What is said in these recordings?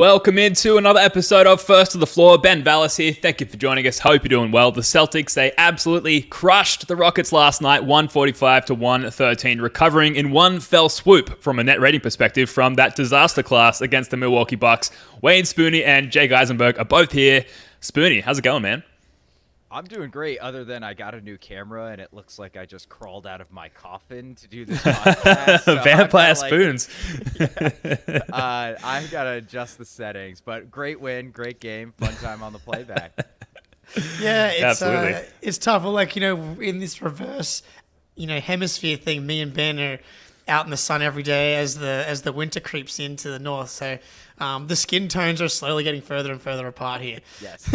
Welcome into another episode of First to the Floor. Ben Vallis here. Thank you for joining us. Hope you're doing well. The Celtics, they absolutely crushed the Rockets last night, 145 to 113, recovering in one fell swoop from a net rating perspective from that disaster class against the Milwaukee Bucks. Wayne Spooney and Jake Eisenberg are both here. Spooney, how's it going, man? I'm doing great, other than I got a new camera, and it looks like I just crawled out of my coffin to do this podcast. So Vampire spoons. I got to adjust the settings, but great win, great game, fun time on the playback. Yeah, Absolutely. It's tough. Well, like, in this reverse, hemisphere thing, me and Ben are out in the sun every day as the winter creeps into the north. So the skin tones are slowly getting further and further apart here. Yes.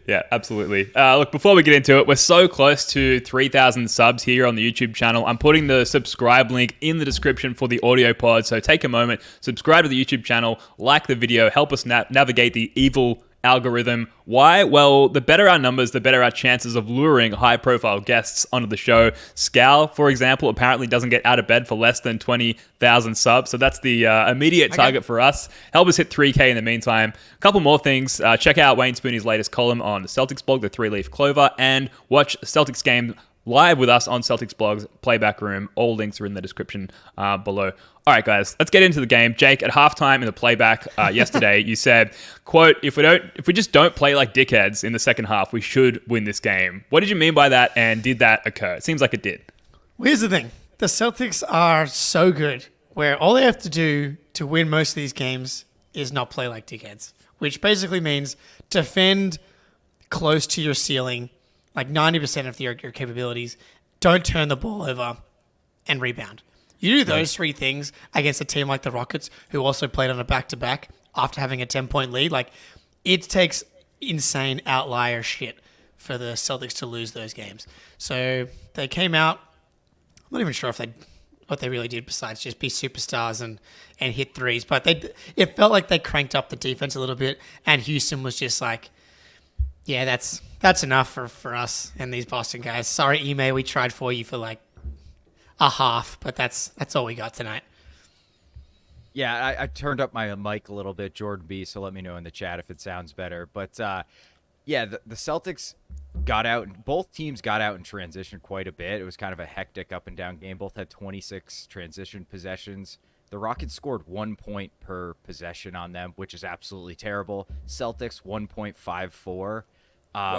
Yeah, absolutely. Look, before we get into it, we're so close to 3,000 subs here on the YouTube channel. I'm putting the subscribe link in the description for the audio pod. So take a moment, subscribe to the YouTube channel, like the video, help us navigate the evil algorithm. Why? Well, the better our numbers, the better our chances of luring high-profile guests onto the show. Scal, for example, apparently doesn't get out of bed for less than 20,000 subs, so that's the immediate target for us. Help us hit 3K in the meantime. A couple more things. Check out Wayne Spooney's latest column on the Celtics blog, The Three-Leaf Clover, and watch Celtics game live with us on Celtics Blog's Playback Room. All links are in the description below. All right, guys, let's get into the game. Jake, at halftime in the playback yesterday, you said, quote, if we just don't play like dickheads in the second half, we should win this game. What did you mean by that, and did that occur? It seems like it did. Well, here's the thing. The Celtics are so good where all they have to do to win most of these games is not play like dickheads, which basically means defend close to your ceiling, like 90% of your capabilities. Don't turn the ball over and rebound. You do those three things against a team like the Rockets, who also played on a back-to-back after having a 10-point lead. Like, it takes insane outlier shit for the Celtics to lose those games. So they came out. I'm not even sure what they really did besides just be superstars and hit threes. But it felt like they cranked up the defense a little bit, and Houston was just like, yeah, that's enough for us and these Boston guys. Sorry, Ime, we tried for you for like a half, but that's all we got tonight. Yeah, I turned up my mic a little bit, Jordan B, so let me know in the chat if it sounds better. But yeah, the Celtics got out, both teams got out in transition quite a bit. It was kind of a hectic up and down game. Both had 26 transition possessions. The Rockets scored 1 point per possession on them, which is absolutely terrible. Celtics 1.54.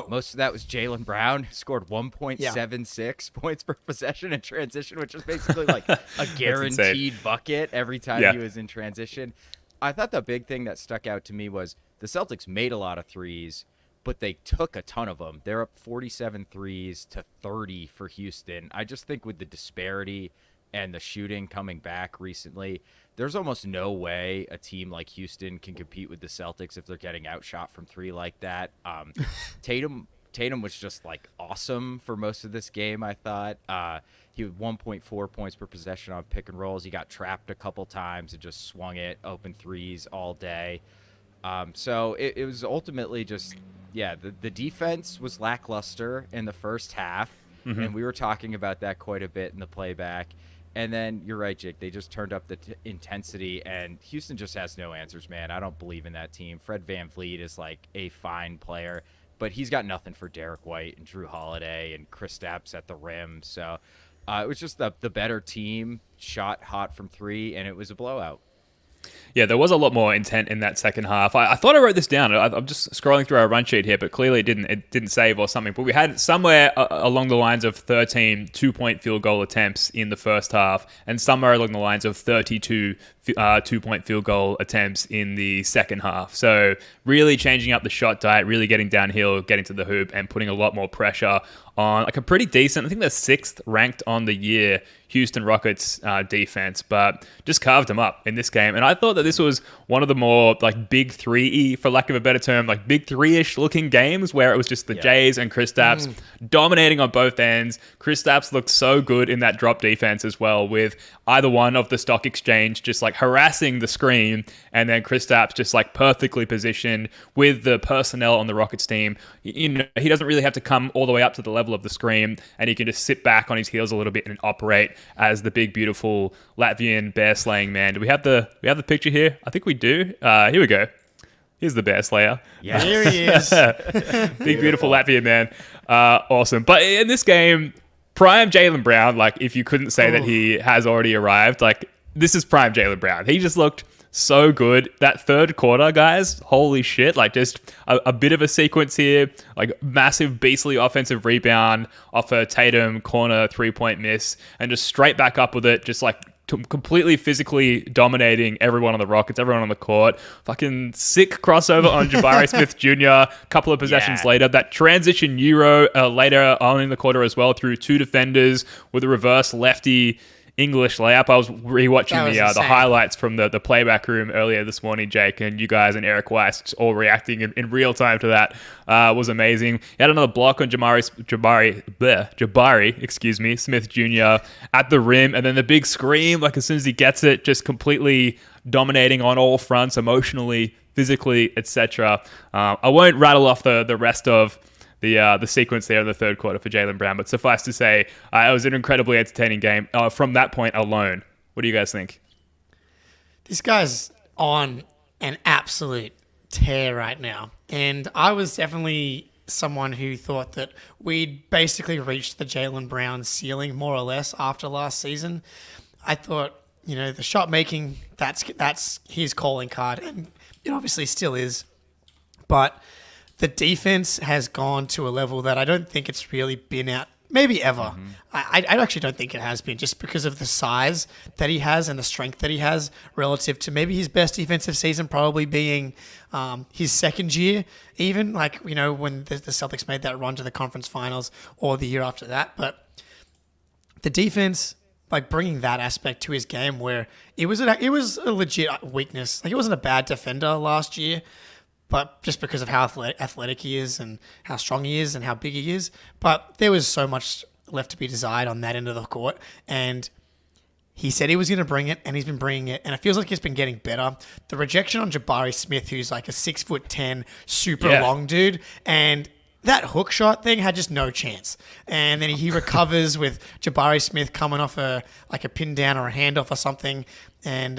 Most of that was Jaylen Brown, who scored 1.76 points per possession in transition, which is basically like a guaranteed bucket every time he was in transition. I thought the big thing that stuck out to me was the Celtics made a lot of threes, but they took a ton of them. They're up 47 threes to 30 for Houston. I just think with the disparity and the shooting coming back recently, there's almost no way a team like Houston can compete with the Celtics if they're getting outshot from three like that. Tatum was just like awesome for most of this game, I thought. He had 1.4 points per possession on pick and rolls. He got trapped a couple times and just swung it, open threes all day. So it was ultimately just, the defense was lackluster in the first half, and we were talking about that quite a bit in the playback. And then you're right, Jake. They just turned up the intensity, and Houston just has no answers, man. I don't believe in that team. Fred VanVleet is like a fine player, but he's got nothing for Derrick White and Drew Holiday and Kristaps at the rim. So it was just the better team, shot hot from three, and it was a blowout. Yeah, there was a lot more intent in that second half. I thought I wrote this down. I'm just scrolling through our run sheet here, but clearly it didn't save or something. But we had somewhere along the lines of 13 two-point field goal attempts in the first half, and somewhere along the lines of 32 two-point field goal attempts in the second half. So really changing up the shot diet, really getting downhill, getting to the hoop, and putting a lot more pressure on like a pretty decent, I think they're 6th ranked on the year, Houston Rockets defense, but just carved them up in this game. And I thought that this was one of the more like big three-y, for lack of a better term, like big three-ish looking games where it was just the Jays and Kristaps dominating on both ends. Kristaps looked so good in that drop defense as well, with either one of the stock exchange just like like harassing the screen, and then Kristaps just like perfectly positioned with the personnel on the Rockets team. You know, he doesn't really have to come all the way up to the level of the screen, and he can just sit back on his heels a little bit and operate as the big, beautiful Latvian bear slaying man. Do we have the picture here? I think we do. Here we go. Here's the bear slayer. Yeah, here he is. Big, beautiful Latvian man. Awesome. But in this game, prime Jaylen Brown, like if you couldn't say that he has already arrived, like this is prime Jaylen Brown. He just looked so good. That third quarter, guys, holy shit. Like just a bit of a sequence here, like massive beastly offensive rebound off a Tatum corner 3-point miss and just straight back up with it. Just like completely physically dominating everyone on the Rockets, everyone on the court. Fucking sick crossover on Jabari Smith Jr. Couple of possessions later. That transition Euro later on in the quarter as well through two defenders with a reverse lefty English layup. I was rewatching the highlights from the playback room earlier this morning, Jake, and you guys and Eric Weiss all reacting in real time to that. Was amazing. He had another block on Jabari, Smith Jr. at the rim, and then the big scream, like as soon as he gets it, just completely dominating on all fronts, emotionally, physically, etc. I won't rattle off the rest of the sequence there in the third quarter for Jaylen Brown, but suffice to say, it was an incredibly entertaining game from that point alone. What do you guys think? This guy's on an absolute tear right now, and I was definitely someone who thought that we'd basically reached the Jaylen Brown ceiling more or less after last season. I thought, you know, the shot making, that's his calling card, and it obviously still is, but the defense has gone to a level that I don't think it's really been at, maybe ever. Mm-hmm. I actually don't think it has been, just because of the size that he has and the strength that he has relative to maybe his best defensive season probably being his second year, even, like, you know, when the Celtics made that run to the conference finals or the year after that. But the defense, like bringing that aspect to his game where it was a legit weakness. Like, he wasn't a bad defender last year, but just because of how athletic he is and how strong he is and how big he is. But there was so much left to be desired on that end of the court. And he said he was going to bring it, and he's been bringing it. And it feels like it's been getting better. The rejection on Jabari Smith, who's like a 6'10", super long dude. And that hook shot thing had just no chance. And then he recovers with Jabari Smith coming off a pin down or a handoff or something. And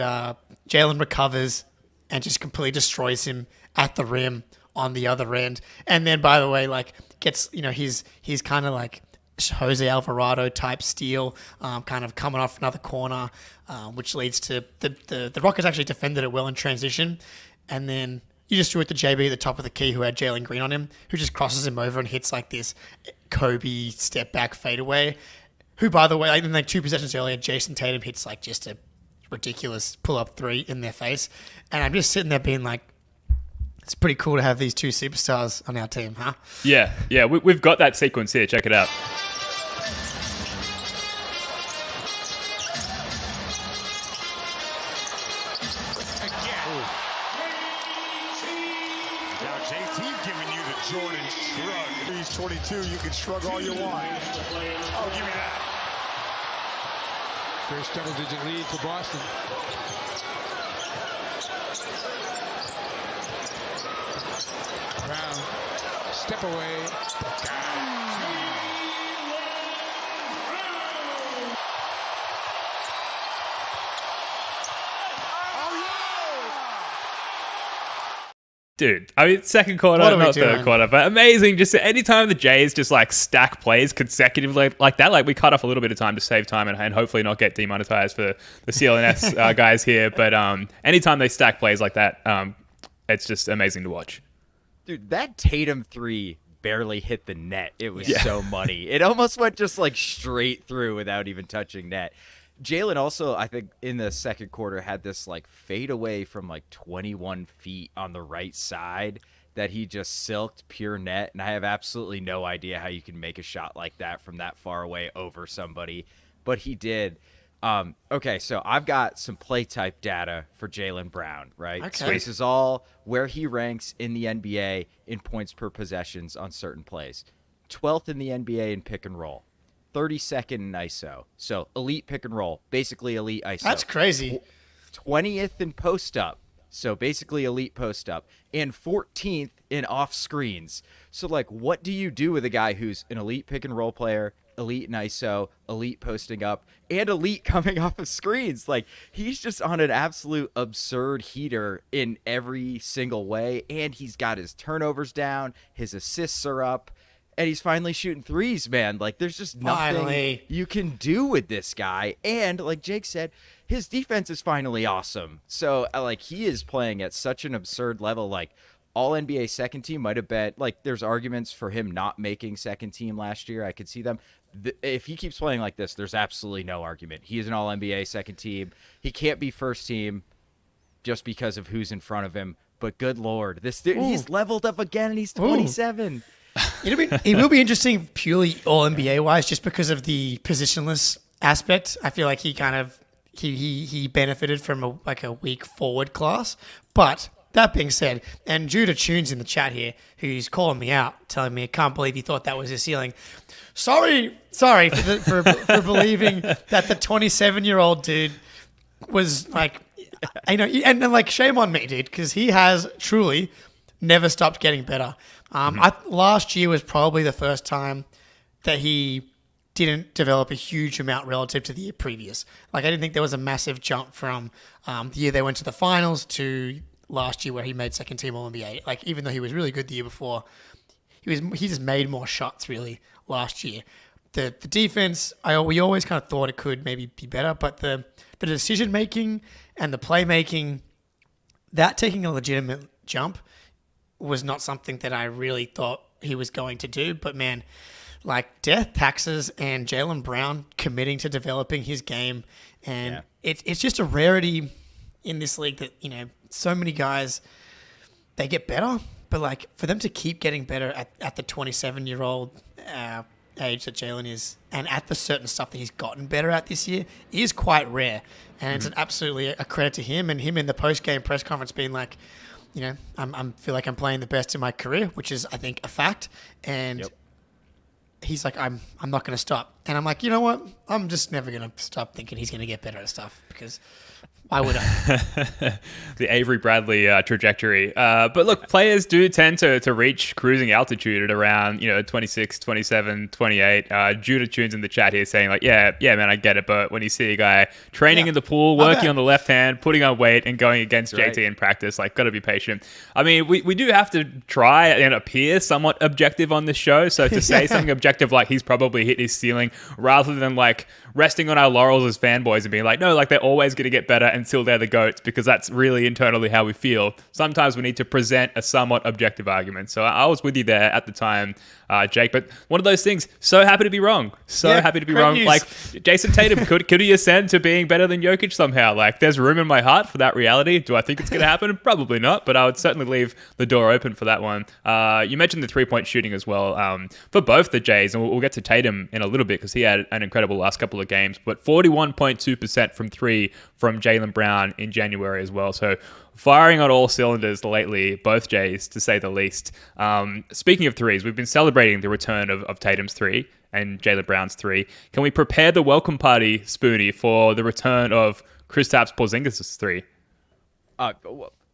Jaylen recovers and just completely destroys him at the rim on the other end. And then, by the way, like gets, you know, he's kind of like Jose Alvarado type steal, kind of coming off another corner, which leads to the Rockets actually defended it well in transition. And then you just threw it to JB at the top of the key, who had Jalen Green on him, who just crosses him over and hits like this Kobe step back fadeaway. Who, by the way, like in like two possessions earlier, Jayson Tatum hits like just a ridiculous pull-up three in their face. And I'm just sitting there being like, it's pretty cool to have these two superstars on our team, huh? Yeah. We've got that sequence here. Check it out. Now JT giving you the Jordan shrug. He's 22. You can shrug all you want. Oh, give me that. First double-digit lead for Boston. Brown, step away. Dude, I mean, second quarter, not third quarter, but amazing. Just anytime the Jays just like stack plays consecutively like that, like we cut off a little bit of time to save time and hopefully not get demonetized for the CLNS guys here. But anytime they stack plays like that, it's just amazing to watch. Dude, that Tatum three barely hit the net. It was so muddy. It almost went just like straight through without even touching net. Jaylen also, I think, in the second quarter had this like fade away from like 21 feet on the right side that he just silked pure net. And I have absolutely no idea how you can make a shot like that from that far away over somebody, but he did. Okay, so I've got some play type data for Jaylen Brown, right? Okay. So this is all where he ranks in the NBA in points per possessions on certain plays. 12th in the NBA in pick and roll. 32nd in ISO. So elite pick and roll, basically elite ISO. That's crazy. 20th in post up, so basically elite post up, and 14th in off screens. So like, what do you do with a guy who's an elite pick and roll player, elite in ISO, elite posting up, and elite coming off of screens? Like, he's just on an absolute absurd heater in every single way, and he's got his turnovers down, his assists are up, and he's finally shooting threes, man. Like, there's just nothing you can do with this guy. And like Jake said, his defense is finally awesome. So like, he is playing at such an absurd level. Like, all NBA second team might have bet, like, there's arguments for him not making second team last year. I could see them. If he keeps playing like this, there's absolutely no argument. He is an all NBA second team. He can't be first team just because of who's in front of him. But good Lord, this dude, he's leveled up again, and he's 27. It will be interesting purely all NBA wise, just because of the positionless aspect. I feel like he kind of he benefited from a weak forward class. But that being said, and Judah Tunes in the chat here, who's calling me out, telling me I can't believe he thought that was his ceiling. Sorry for believing that the 27-year-old dude was like, I know, and like, shame on me, dude, because he has truly never stopped getting better. Last year was probably the first time that he didn't develop a huge amount relative to the year previous. Like, I didn't think there was a massive jump from the year they went to the finals to last year where he made second team All-NBA. Like, even though he was really good the year before, he just made more shots really last year. The defense, we always kind of thought it could maybe be better, but the decision making and the playmaking, that taking a legitimate jump was not something that I really thought he was going to do. But man, like, death taxes and Jaylen Brown committing to developing his game, and it's just a rarity in this league that, you know, so many guys, they get better, but like, for them to keep getting better at the 27-year-old age that Jaylen is, and at the certain stuff that he's gotten better at this year, is quite rare. And it's absolutely a credit to him, and him in the post-game press conference being like, you know, I feel like I'm playing the best in my career, which is, I think, a fact. And he's like, I'm not going to stop. And I'm like, you know what? I'm just never going to stop thinking he's going to get better at stuff, because why would I? The Avery Bradley trajectory. But look, players do tend to reach cruising altitude at around, 26, 27, 28. Judah Tunes in the chat here saying like, yeah, man, I get it. But when you see a guy training in the pool, working on the left hand, putting on weight and going against JT in practice, like, got to be patient. I mean, we do have to try and appear somewhat objective on this show. So to say something objective like he's probably hit his ceiling, rather than like resting on our laurels as fanboys and being like, no, like, they're always going to get better until they're the GOATs, because that's really internally how we feel. Sometimes we need to present a somewhat objective argument. So I was with you there at the time, Jake, but one of those things, so happy to be wrong. Happy to be wrong. News. Like, Jayson Tatum, could he ascend to being better than Jokic somehow? Like, there's room in my heart for that reality. Do I think it's going to happen? Probably not, but I would certainly leave the door open for that one. You mentioned the three-point shooting as well, for both the Jays, and we'll get to Tatum in a little bit because he had an incredible last couple of games, but 41.2% from three from Jaylen Brown in January as well. So firing on all cylinders lately, both Jays, to say the least. Speaking of threes, we've been celebrating the return of Tatum's three and Jaylen Brown's three. Can we prepare the welcome party, Spoonie, for the return of Kristaps Porzingis' three?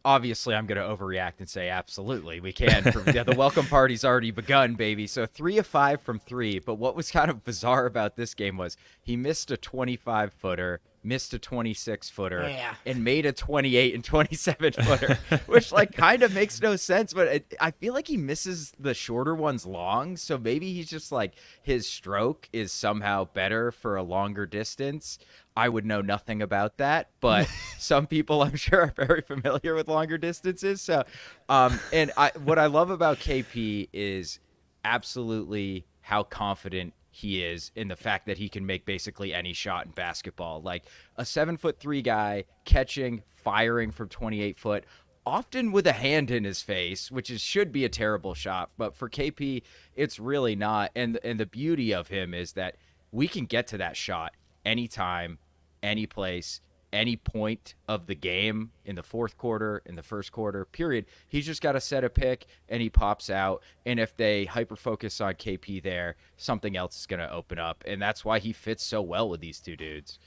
Obviously, I'm going to overreact and say absolutely we can. The welcome party's already begun, baby. So 3 of 5 from three. But what was kind of bizarre about this game was he missed a 25-footer, missed a 26-footer, and made a 28 and 27-footer, which like kind of makes no sense. But I feel like he misses the shorter ones long. So maybe he's just like, his stroke is somehow better for a longer distance. I would know nothing about that, but some people I'm sure are very familiar with longer distances. So, what I love about KP is absolutely how confident he is in the fact that he can make basically any shot in basketball. Like, a 7'3" guy catching, firing from 28 foot, often with a hand in his face, which should be a terrible shot. But for KP, it's really not. And the beauty of him is that we can get to that shot anytime, any place, any point of the game, in the fourth quarter, in the first quarter, period. He's just got to set a pick and he pops out. And if they hyper focus on KP there, something else is going to open up. And that's why he fits so well with these two dudes.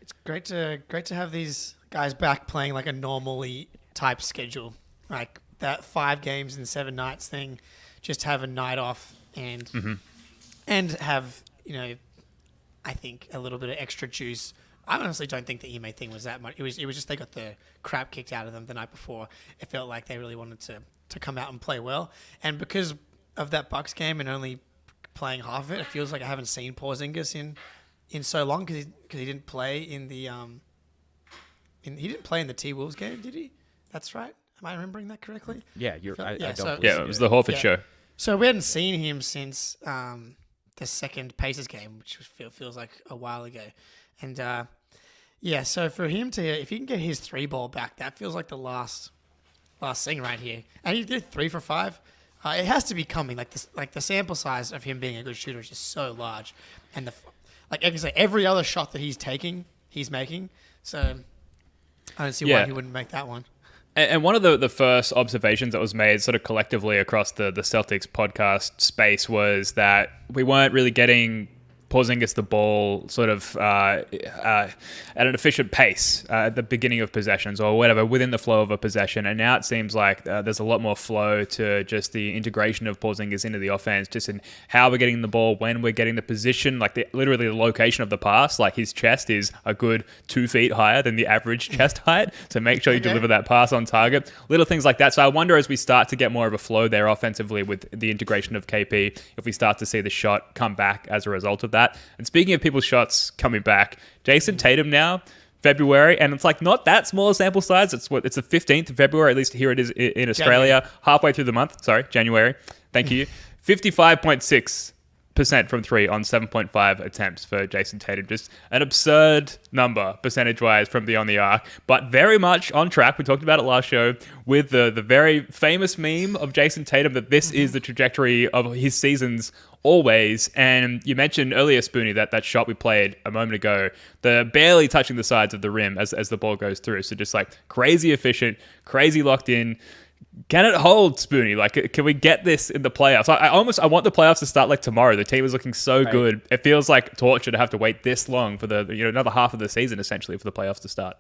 It's great to have these guys back playing like a normally type schedule, like that 5 games and 7 nights thing. Just have a night off and have, I think a little bit of extra juice. I honestly don't think the Ime thing was that much. It was just they got the crap kicked out of them the night before. It felt like they really wanted to come out and play well, and because of that Bucks game and only playing half of it, it feels like I haven't seen Porzingis in so long because he didn't play in the he didn't play in the T-Wolves game, did he? That's right. Am I remembering that correctly? Yeah, I don't believe it was the Horford show. So we hadn't seen him since the second Pacers game, which feels like a while ago. And so for him if he can get his 3 ball back, that feels like the last thing right here. And he did 3 for 5. It has to be coming. Like the sample size of him being a good shooter is just so large, and I can say every other shot that he's taking, he's making. So I don't see why he wouldn't make that one. And one of the first observations that was made sort of collectively across the Celtics podcast space was that we weren't really getting Porzingis the ball sort of at an efficient pace at the beginning of possessions or whatever within the flow of a possession. And now it seems like there's a lot more flow to just the integration of Porzingis into the offense, just in how we're getting the ball, when we're getting the position, like literally the location of the pass. Like his chest is a good 2 feet higher than the average chest height. So make sure you deliver that pass on target. Little things like that. So I wonder as we start to get more of a flow there offensively with the integration of KP, if we start to see the shot come back as a result of that. And speaking of people's shots coming back, Jayson Tatum now, February, and it's like not that small a sample size. It's the 15th of February, at least here it is in Australia, January. halfway through the month. Sorry, January. Thank you. 55.6% from 3 on 7.5 attempts for Jayson Tatum. Just an absurd number percentage-wise from beyond the arc, but very much on track. We talked about it last show with the very famous meme of Jayson Tatum that this is the trajectory of his seasons always. And you mentioned earlier, Spoonie, that shot we played a moment ago, the barely touching the sides of the rim as the ball goes through. So just like crazy efficient, crazy locked in. Can it hold, Spoonie? Like, can we get this in the playoffs? I want the playoffs to start like tomorrow. The team is looking so good. It feels like torture to have to wait this long for another half of the season essentially for the playoffs to start.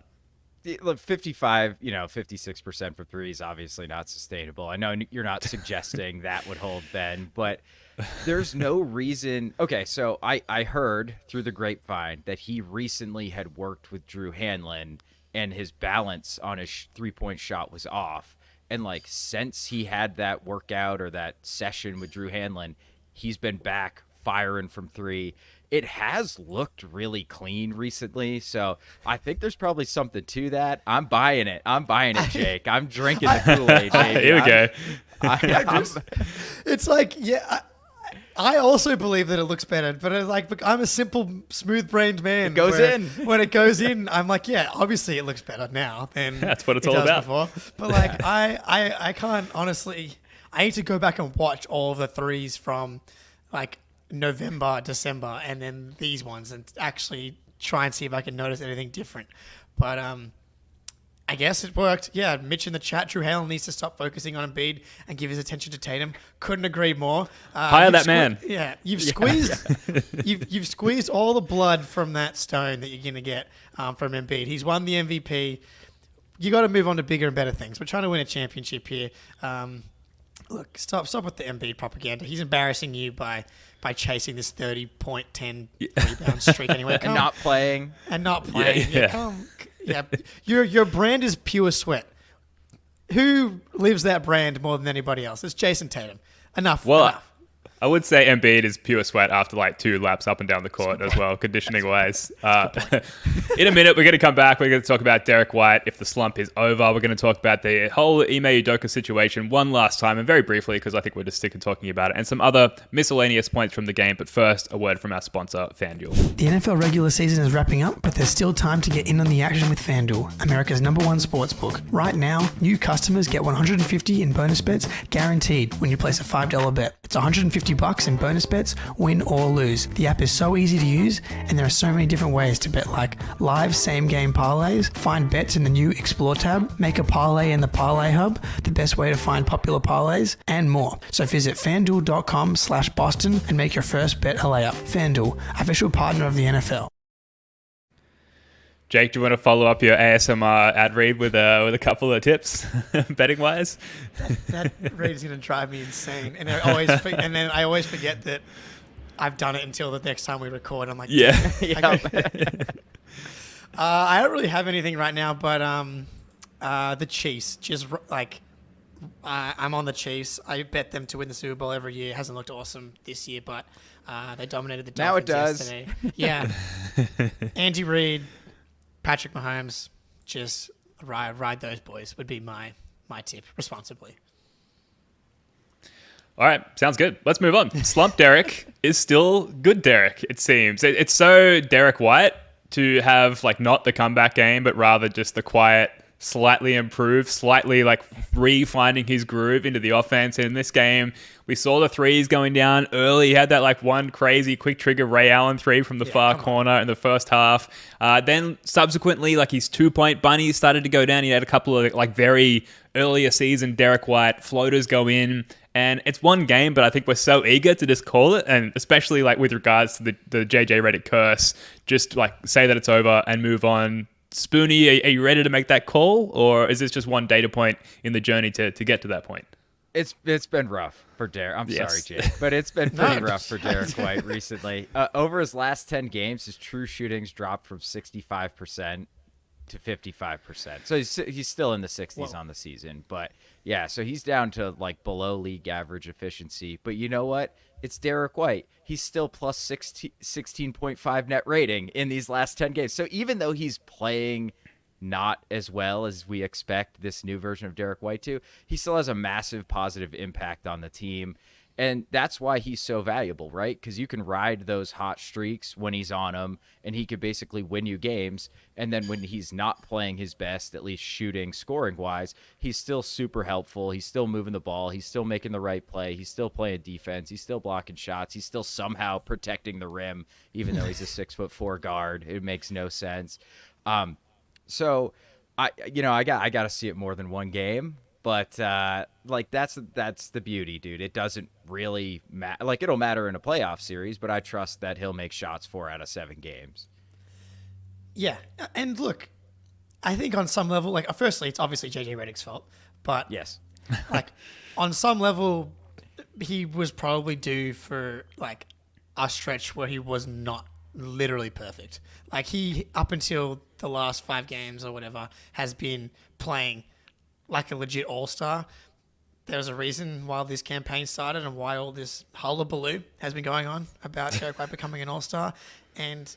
Look, 56% for 3 is obviously not sustainable. I know you're not suggesting that would hold, Ben, but there's no reason. Okay, so I heard through the grapevine that he recently had worked with Drew Hanlon and his balance on his 3-point shot was off. And like since he had that workout or that session with Drew Hanlon, he's been back firing from 3. It has looked really clean recently, so I think there's probably something to that. I'm buying it, Jake. I'm drinking the Kool-Aid, baby. Here we go. It's like, I also believe that it looks better, but I'm a simple, smooth-brained man. It goes in. When it goes in, I'm like, obviously it looks better now than that's what it's all about. Before. But like, I can't honestly. I need to go back and watch all of the 3s from like November, December, and then these ones, and actually try and see if I can notice anything different. But I guess it worked. Yeah, Mitch in the chat, Drew Halen needs to stop focusing on Embiid and give his attention to Tatum. Couldn't agree more. Hire that man. Yeah, you've squeezed you've squeezed all the blood from that stone that you're going to get from Embiid. He's won the MVP. You got to move on to bigger and better things. We're trying to win a championship here. Look, stop with the Embiid propaganda. He's embarrassing you by chasing this 30-point, 10 rebound streak anyway. And not playing. Yeah, your brand is pure sweat. Who lives that brand more than anybody else? It's Jayson Tatum. Enough. I would say Embiid is pure sweat after like 2 laps up and down the court as well, conditioning wise. In a minute, we're going to come back. We're going to talk about Derrick White. If the slump is over, we're going to talk about the whole Ime Udoka situation one last time and very briefly because I think we're just sick of talking about it and some other miscellaneous points from the game. But first, a word from our sponsor, FanDuel. The NFL regular season is wrapping up, but there's still time to get in on the action with FanDuel, America's #1 sportsbook. Right now, new customers get $150 in bonus bets guaranteed when you place a $5 bet. It's $150 in bonus bets, win or lose. The app is so easy to use, and there are so many different ways to bet, like live same-game parlays, find bets in the new Explore tab, make a parlay in the Parlay Hub, the best way to find popular parlays, and more. So visit FanDuel.com/Boston and make your first bet a layup. FanDuel, official partner of the NFL. Jake, do you want to follow up your ASMR ad read with a couple of tips, betting wise? That read is going to drive me insane, and I always forget that I've done it until the next time we record. I'm like, Yeah. I don't really have anything right now, but the Chiefs, I'm on the Chiefs. I bet them to win the Super Bowl every year. It hasn't looked awesome this year, but they dominated the Dolphins Now it does. yesterday. Yeah. Andy Reid, Patrick Mahomes, just ride those boys would be my tip responsibly. All right, sounds good. Let's move on. Slump Derrick is still good Derrick, it seems. It's so Derrick White to have not the comeback game, but rather just the quiet, slightly improved, slightly re-finding his groove into the offense. And in this game, we saw the threes going down early. He had that one crazy quick trigger Ray Allen three from the far corner in the first half. Then subsequently, his 2-point bunnies started to go down. He had a couple of very earlier season Derrick White floaters go in. And it's one game, but I think we're so eager to just call it. And especially with regards to the JJ Redick curse, just say that it's over and move on. Spoonie, are you ready to make that call? Or is this just one data point in the journey to get to that point? It's been rough for Derrick. I'm sorry, Jake, but it's been pretty rough for Derrick White recently. Over his last 10 games, his true shootings dropped from 65% to 55%. So he's still in the 60s on the season. But yeah, so he's down to below league average efficiency. But you know what? It's Derrick White. He's still plus 16.5 net rating in these last 10 games. So even though he's playing not as well as we expect this new version of Derrick White to, he still has a massive positive impact on the team. And that's why he's so valuable, right? Because you can ride those hot streaks when he's on them, and he could basically win you games. And then when he's not playing his best, at least shooting, scoring-wise, he's still super helpful. He's still moving the ball. He's still making the right play. He's still playing defense. He's still blocking shots. He's still somehow protecting the rim, even though he's a 6'4" guard. It makes no sense. So I got to see it more than one game. But that's the beauty, dude. It doesn't really matter. It'll matter in a playoff series, but I trust that he'll make shots 4 out of 7 games. Yeah, and look, I think on some level, firstly, it's obviously JJ Redick's fault, but yes, on some level, he was probably due for a stretch where he was not literally perfect. He up until the last 5 games or whatever has been playing like a legit all-star. There's a reason why this campaign started and why all this hullabaloo has been going on about Derrick White becoming an all-star. And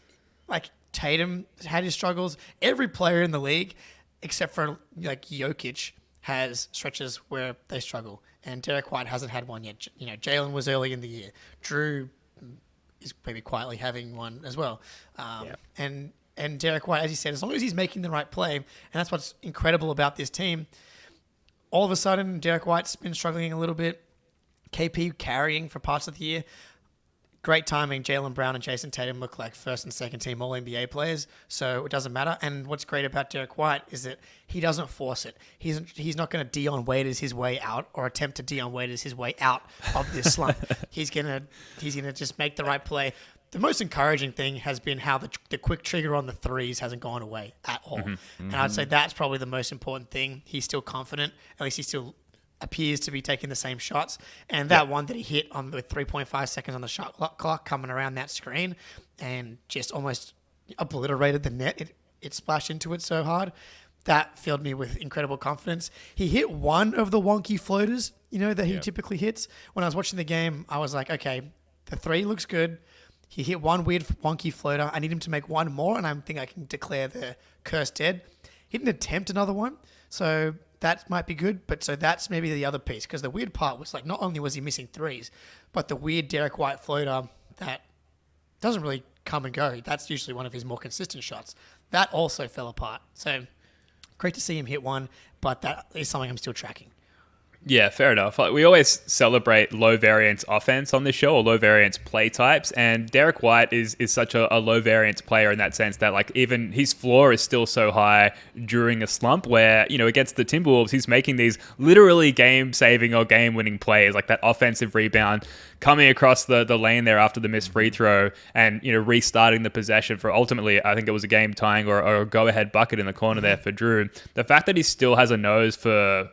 Tatum had his struggles. Every player in the league, except for Jokic, has stretches where they struggle. And Derrick White hasn't had one yet. Jaylen was early in the year. Drew is maybe quietly having one as well. And Derrick White, as you said, as long as he's making the right play, and that's what's incredible about this team. All of a sudden, Derrick White's been struggling a little bit. KP carrying for parts of the year. Great timing. Jaylen Brown and Jayson Tatum look like first and second team All-NBA players, so it doesn't matter. And what's great about Derrick White is that he doesn't force it. He's not going to Dion Waiters his way out or attempt to Dion Waiters his way out of this slump. He's gonna just make the right play. The most encouraging thing has been how the quick trigger on the threes hasn't gone away at all. And I'd say that's probably the most important thing. He's still confident. At least he still appears to be taking the same shots. And that one that he hit on with 3.5 seconds on the shot clock coming around that screen and just almost obliterated the net. It splashed into it so hard. That filled me with incredible confidence. He hit one of the wonky floaters, that he typically hits. When I was watching the game, I was like, okay, the 3 looks good. He hit one weird wonky floater. I need him to make one more, and I think I can declare the curse dead. He didn't attempt another one, so that might be good. But so that's maybe the other piece, because the weird part was not only was he missing threes, but the weird Derrick White floater that doesn't really come and go. That's usually one of his more consistent shots. That also fell apart. So great to see him hit one, but that is something I'm still tracking. Yeah, fair enough. Like, we always celebrate low variance offense on this show, or low variance play types, and Derrick White is such a low variance player in that sense that like even his floor is still so high during a slump where, you know, against the Timberwolves, he's making these literally game-saving or game-winning plays, like that offensive rebound coming across the lane there after the missed free throw and, you know, restarting the possession for ultimately, I think it was a game tying or a go-ahead bucket in the corner there for Drew. The fact that he still has a nose for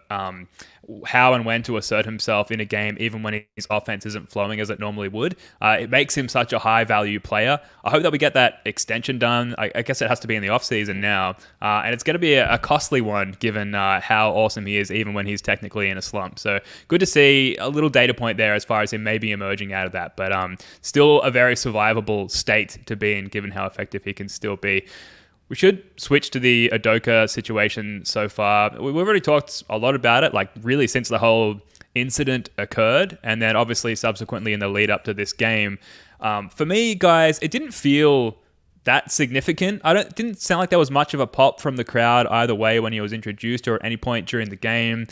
how and when to assert himself in a game, even when his offense isn't flowing as it normally would, it makes him such a high-value player. I hope that we get that extension done. I guess it has to be in the offseason now, and it's going to be a costly one given how awesome he is, even when he's technically in a slump. So good to see a little data point there as far as him maybe emerging out of that, but still a very survivable state to be in, given how effective he can still be. We should switch to the Udoka situation so far. We've already talked a lot about it, like really since the whole incident occurred, and then obviously subsequently in the lead up to this game. For me, guys, it didn't feel that significant. It didn't sound like there was much of a pop from the crowd either way when he was introduced or at any point during the game.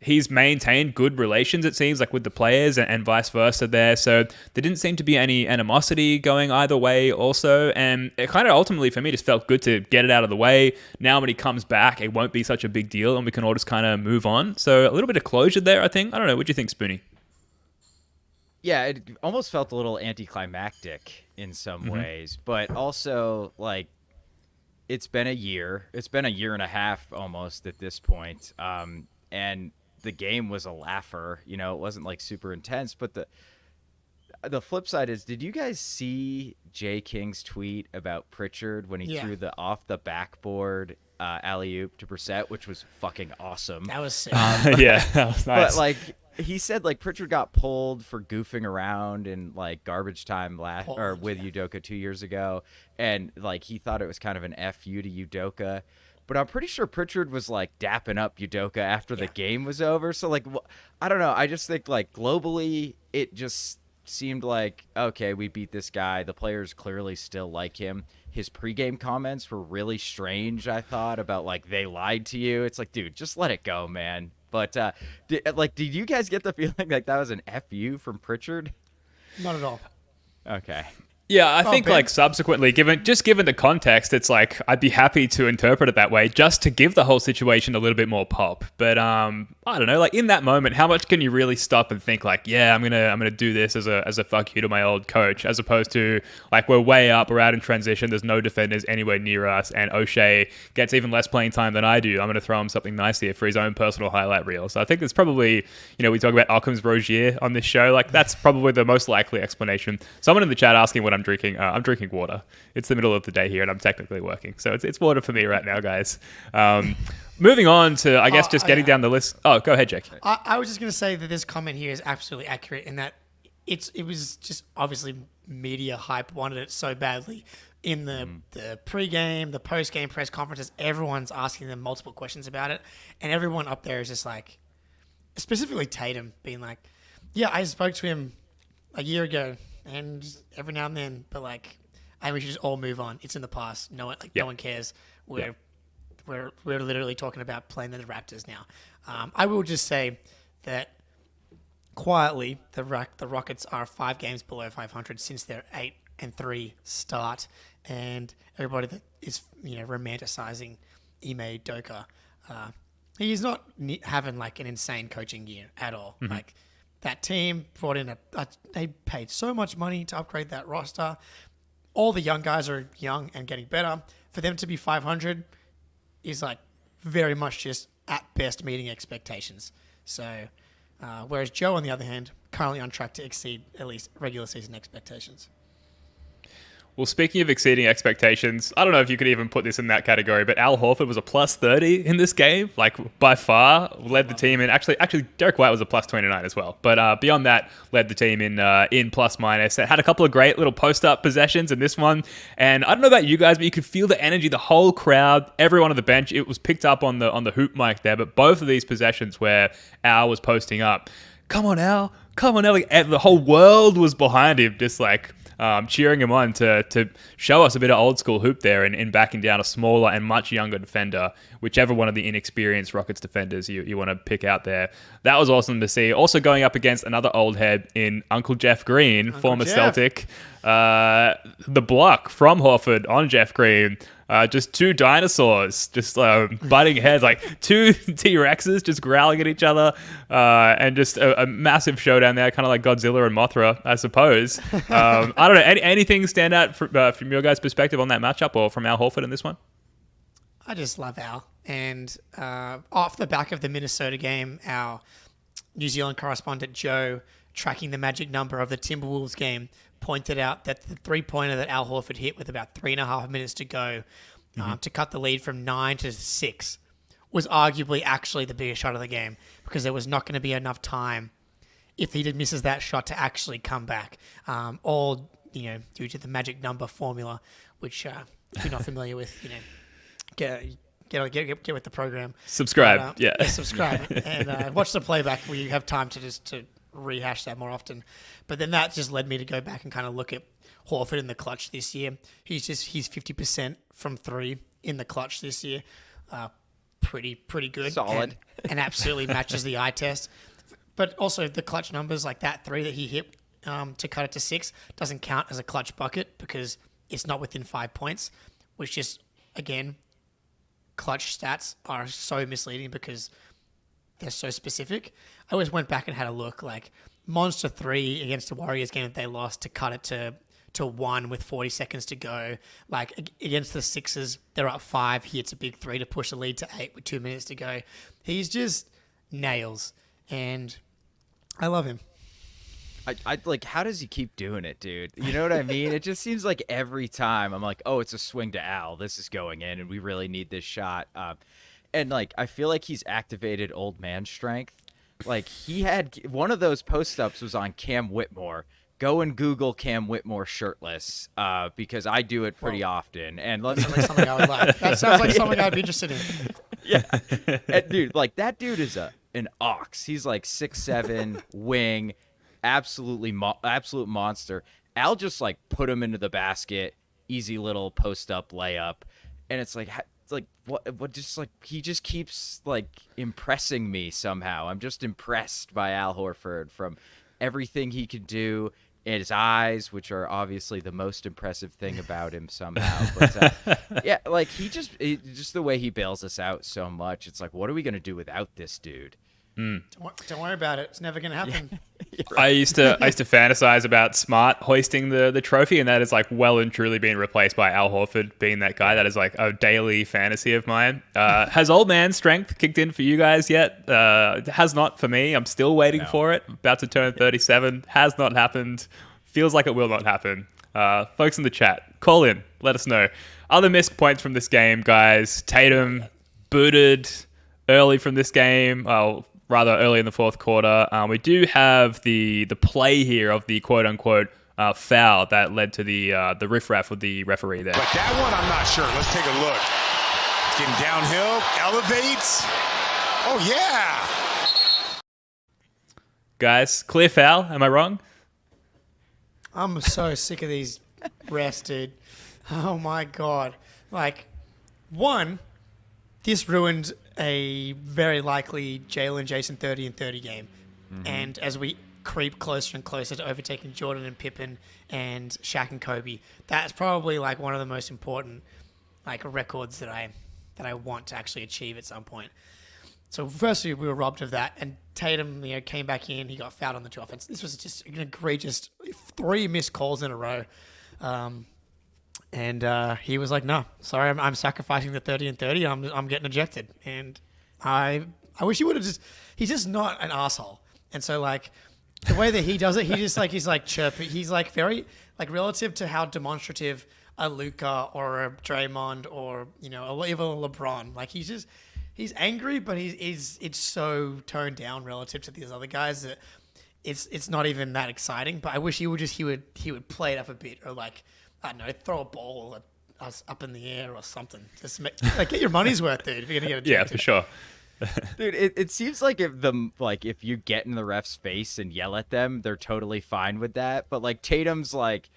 He's maintained good relations, it seems, like with the players and vice versa there. So there didn't seem to be any animosity going either way also. And it kind of ultimately for me just felt good to get it out of the way. Now when he comes back, it won't be such a big deal and we can all just kind of move on. So a little bit of closure there, I think. I don't know. What do you think, Spoonie? Yeah, it almost felt a little anticlimactic in some ways. But also, like, it's been a year. It's been a year and a half almost at this point. And the game was a laugher, you know, it wasn't like super intense, but the flip side is, did you guys see Jay King's tweet about Pritchard when he threw the off the backboard alley-oop to Brissett, which was fucking awesome. That was sick. Yeah, that was nice. But like he said, like Pritchard got pulled for goofing around in like garbage time with Udoka 2 years ago, and like he thought it was kind of an FU to Udoka. But I'm pretty sure Pritchard was like dapping up Udoka after the game was over. So like, I don't know. I just think like globally, it just seemed like, okay, we beat this guy. The players clearly still like him. His pregame comments were really strange, I thought, about like they lied to you. It's like, dude, just let it go, man. But did you guys get the feeling like that was an FU from Pritchard? Not at all. Okay. Yeah, I think like subsequently, given the context, it's like I'd be happy to interpret it that way just to give the whole situation a little bit more pop. But I don't know, like in that moment, how much can you really stop and think like, yeah, I'm gonna do this as a fuck you to my old coach, as opposed to like we're way up, we're out in transition, there's no defenders anywhere near us, and O'Shea gets even less playing time than I do. I'm gonna throw him something nice here for his own personal highlight reel. So I think it's probably, you know, we talk about Occam's Rozier on this show, like that's probably the most likely explanation. Someone in the chat asking what I'm drinking. I'm drinking water. It's the middle of the day here and I'm technically working. So it's water for me right now, guys. Moving on to, I guess, just getting down the list. Oh, go ahead, Jake. I was just going to say that this comment here is absolutely accurate in that it was just obviously media hype wanted it so badly. In the pre-game, the post-game press conferences, everyone's asking them multiple questions about it. And everyone up there is just like, specifically Tatum, being like, yeah, I spoke to him a year ago. And every now and then, but like, I think we should just all move on. It's in the past. No one cares. We're literally talking about playing the Raptors now. I will just say that quietly, the Rockets are 5 games below 500 since their 8-3 start, and everybody that is romanticizing Ime Udoka, he's not having like an insane coaching year at all. Mm-hmm. Like. That team brought in they paid so much money to upgrade that roster. All the young guys are young and getting better. For them to be 500 is like very much just at best meeting expectations. So, whereas Joe, on the other hand, currently on track to exceed at least regular season expectations. Well, speaking of exceeding expectations, I don't know if you could even put this in that category, but Al Horford was a plus 30 in this game, like by far led the team in. Actually, Derrick White was a plus 29 as well. But beyond that, led the team in plus minus. It had a couple of great little post-up possessions in this one. And I don't know about you guys, but you could feel the energy, the whole crowd, everyone on the bench. It was picked up on the hoop mic there, but both of these possessions where Al was posting up, come on, Al. Like, the whole world was behind him, just like cheering him on to show us a bit of old school hoop there in backing down a smaller and much younger defender, whichever one of the inexperienced Rockets defenders you want to pick out there. That was awesome to see. Also going up against another old head in Uncle Jeff Green, former Celtic. The block from Horford on Jeff Green. Just two dinosaurs just butting heads, like two T-Rexes just growling at each other, and just a massive showdown there, kind of like Godzilla and Mothra, I suppose. I don't know, anything stand out from your guys' perspective on that matchup or from Al Horford in this one? I just love Al. And off the back of the Minnesota game, our New Zealand correspondent Joe, tracking the magic number of the Timberwolves game, pointed out that the three-pointer that Al Horford hit with about 3.5 minutes to go to cut the lead from 9 to 6 was arguably actually the biggest shot of the game, because there was not going to be enough time if he misses that shot to actually come back. All due to the magic number formula, which if you're not familiar with, get with the program. Subscribe, yeah, subscribe and watch the playback where you have time to rehash that more often. But then that just led me to go back and kind of look at Horford in the clutch this year. He's 50% from 3 in the clutch this year. Pretty good. Solid. And absolutely matches the eye test. But also the clutch numbers, like that 3 that he hit to cut it to 6, doesn't count as a clutch bucket because it's not within 5 points, which just, again, clutch stats are so misleading because they're so specific. I always went back and had a look, like Monster 3 against the Warriors game that they lost to cut it to 1 with 40 seconds to go. Like against the Sixers, they're up 5. He hits a big 3 to push the lead to 8 with 2 minutes to go. He's just nails, and I love him. I like, how does he keep doing it, dude? You know what I mean? It just seems like every time I'm like, oh, it's a swing to Al. This is going in, and we really need this shot. And like, I feel like he's activated old man strength. Like, he had one of those post-ups was on Cam Whitmore. Go and Google Cam Whitmore shirtless, because I do it pretty often. And that sounds like something I would like. That sounds like something I'd be interested in. Yeah, and dude, like that dude is an ox. He's like 6'7", wing, absolute monster. Al just like put him into the basket, easy little post-up layup, and it's like what just like he just keeps like impressing me somehow. I'm just impressed by Al Horford from everything he can do. And his eyes, which are obviously the most impressive thing about him somehow. But yeah, like just the way he bails us out so much. It's like, what are we gonna do without this dude? Don't worry about it. It's never gonna happen. Yeah, right. I used to fantasize about Smart hoisting the trophy, and that is like well and truly being replaced by Al Horford being that guy. That is like a daily fantasy of mine. Has old man strength kicked in for you guys yet? It has not for me. I'm still waiting for it. About to turn 37. Has not happened. Feels like it will not happen. Folks in the chat, call in. Let us know. Other missed points from this game, guys. Tatum booted early from this game. Rather early in the fourth quarter. We do have the play here of the quote-unquote foul that led to the riffraff with the referee there. But that one, I'm not sure. Let's take a look. Getting downhill, elevates. Oh, yeah. Guys, clear foul. Am I wrong? I'm so sick of these refs, dude. Oh, my God. Like, one, this ruined a very likely Jayson 30 and 30 game. Mm-hmm. And as we creep closer and closer to overtaking Jordan and Pippen and Shaq and Kobe, that's probably like one of the most important like records that I want to actually achieve at some point. So firstly, we were robbed of that, and Tatum, came back in. He got fouled on the 2 offense. This was just an egregious 3 missed calls in a row. And he was like, "No, sorry, I'm sacrificing the 30 and 30. I'm getting ejected." And I wish he would have he's just not an asshole. And so like the way that he does it, he's like chirpy. He's like very like relative to how demonstrative a Luka or a Draymond or even a LeBron. Like he's angry, but it's so toned down relative to these other guys that it's not even that exciting. But I wish he would play it up a bit, or like, I don't know, throw a ball at us up in the air or something. Just get your money's worth, dude. If you're gonna get yeah, for sure. Dude, it seems like if you get in the ref's face and yell at them, they're totally fine with that. But like Tatum's like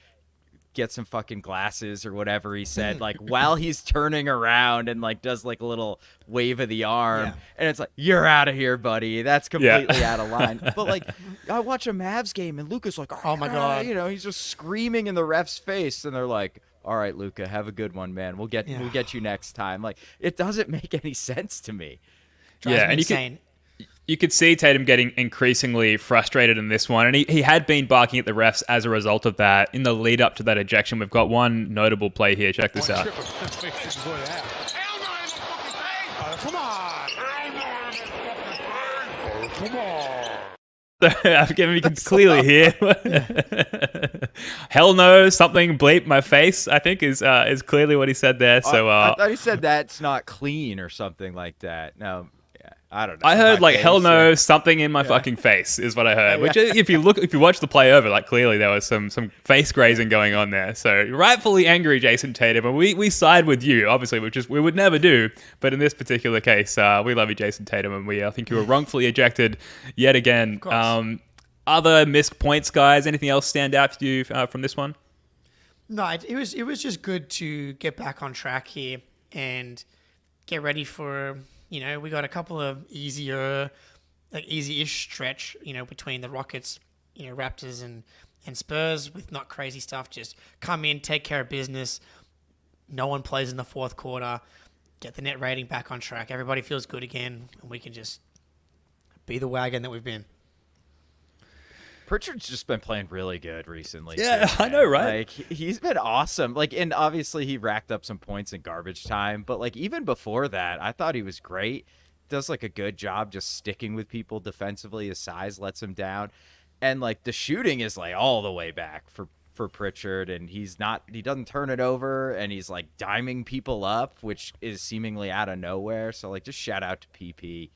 get some fucking glasses or whatever he said, like while he's turning around and like does like a little wave of the arm, and it's like, you're out of here, buddy. That's completely out of line. But like, I watch a Mavs game and Luka's like, oh my god, he's just screaming in the ref's face, and they're like, all right, Luka, have a good one, man. We'll get you next time. Like, it doesn't make any sense to me. And you could see Tatum getting increasingly frustrated in this one, and he had been barking at the refs as a result of that. In the lead up to that ejection, we've got one notable play here. Check this out. Come on. Come on. You can clearly hear. Hell no, something bleep my face, I think is clearly what he said there. So I thought he said that's not clean or something like that. No. I don't know. I heard like hell no, something in my fucking face is what I heard. Which if you watch the play over, like clearly there was some face grazing going on there. So rightfully angry, Jayson Tatum, and we side with you, obviously, which is we would never do. But in this particular case, we love you, Jayson Tatum, and I think you were wrongfully ejected yet again. Other missed points, guys. Anything else stand out to you from this one? No, it was just good to get back on track here and get ready for. We got a couple of easy-ish stretch, between the Rockets, Raptors and Spurs with not crazy stuff. Just come in, take care of business. No one plays in the fourth quarter. Get the net rating back on track. Everybody feels good again, and we can just be the wagon that we've been. Pritchard's just been playing really good recently. Yeah, I know, right? Like, he's been awesome. Like, and obviously he racked up some points in garbage time, but like even before that, I thought he was great. Does like a good job just sticking with people defensively. His size lets him down, and like the shooting is like all the way back for Pritchard, and he doesn't turn it over, and he's like diming people up, which is seemingly out of nowhere. So like, just shout out to PP.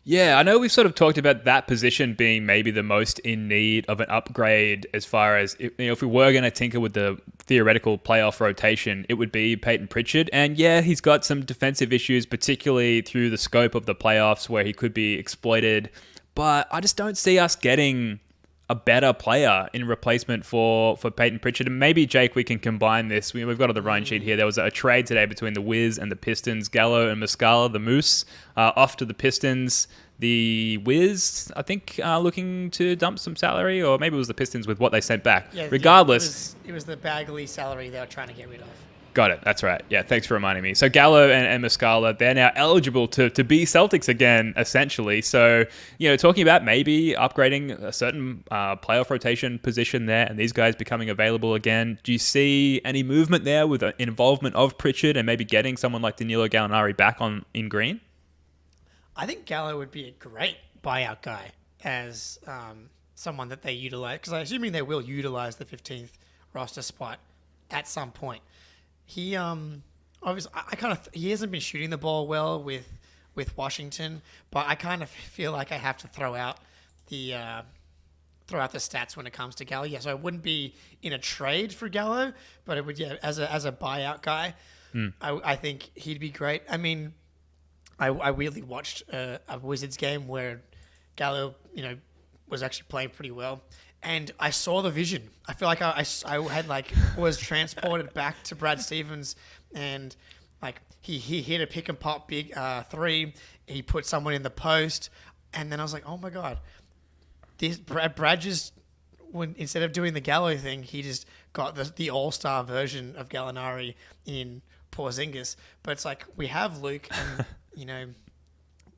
Yeah, I know we've sort of talked about that position being maybe the most in need of an upgrade as far as, if we were going to tinker with the theoretical playoff rotation, it would be Peyton Pritchard. And yeah, he's got some defensive issues, particularly through the scope of the playoffs where he could be exploited. But I just don't see us getting a better player in replacement for Peyton Pritchard. And maybe, Jake, we can combine this. We've got on the run sheet here. There was a trade today between the Wiz and the Pistons. Gallo and Muscala, the Moose, off to the Pistons. The Wiz, I think, looking to dump some salary, or maybe it was the Pistons with what they sent back. Yeah, regardless. It was the Bagley salary they were trying to get rid of. Got it. That's right. Yeah, thanks for reminding me. So Gallo and Muscala, they're now eligible to be Celtics again, essentially. So, talking about maybe upgrading a certain playoff rotation position there and these guys becoming available again. Do you see any movement there with an involvement of Pritchard and maybe getting someone like Danilo Gallinari back in green? I think Gallo would be a great buyout guy as someone that they utilize, because I'm assuming they will utilize the 15th roster spot at some point. He obviously he hasn't been shooting the ball well with Washington, but I kind of feel like I have to throw out the stats when it comes to Gallo. Yeah, so I wouldn't be in a trade for Gallo, but it would as a buyout guy. I think he'd be great. I mean, I weirdly watched a Wizards game where Gallo was actually playing pretty well. And I saw the vision. I feel like I had was transported back to Brad Stevens, and he hit a pick and pop big three. He put someone in the post, and then I was like, oh my god, this Brad just instead of doing the Gallo thing, he just got the all-star version of Gallinari in Porzingis. But it's like we have Luke, and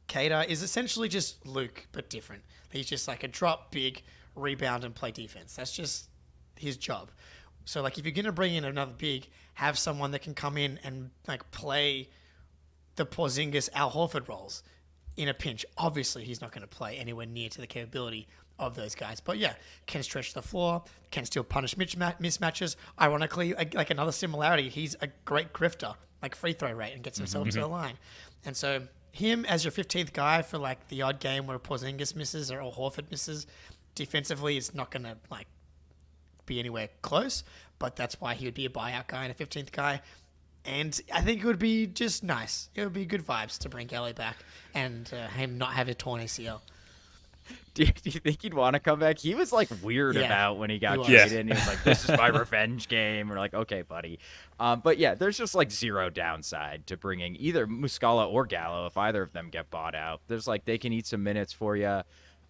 Kader is essentially just Luke but different. He's just like a drop big, rebound and play defense. That's just his job. So if you're going to bring in another big, have someone that can come in and play the Porzingis Al Horford roles in a pinch. Obviously, he's not going to play anywhere near to the capability of those guys. But yeah, can stretch the floor, can still punish mismatches. Ironically, another similarity, he's a great grifter, free throw rate, and gets himself to the line. And so him as your 15th guy for the odd game where Porzingis misses or Horford misses, defensively, it's not going to be anywhere close, but that's why he would be a buyout guy and a 15th guy. And I think it would be just nice. It would be good vibes to bring Gallo back and him not have a torn ACL. Do you think he'd want to come back? He was like weird Yeah, about when he got was. traded. Yeah. And he was like, "This is my revenge game." We're like, "Okay, buddy." But yeah, there's just like zero downside to bringing either Muscala or Gallo if either of them get bought out. There's like they can eat some minutes for you,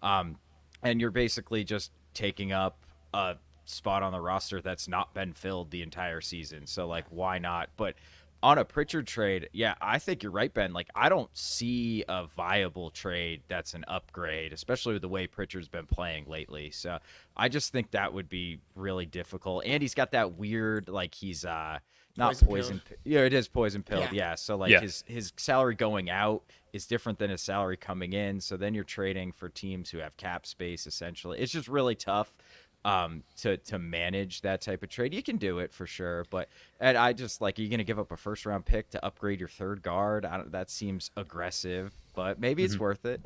and you're basically just taking up a spot on the roster that's not been filled the entire season. So like, why not? But on a Pritchard trade, yeah, I think you're right, Ben. Like, I don't see a viable trade that's an upgrade, especially with the way Pritchard's been playing lately. So I just think that would be really difficult. And he's got that weird, like, he's not poison. Yeah, it is poison pilled. Yeah. So like his salary going out is different than his salary coming in. So then you're trading for teams who have cap space. Essentially, it's just really tough to manage that type of trade. You can do it for sure, but and I just like, are you going to give up a first round pick to upgrade your third guard? That seems aggressive, but maybe it's worth it.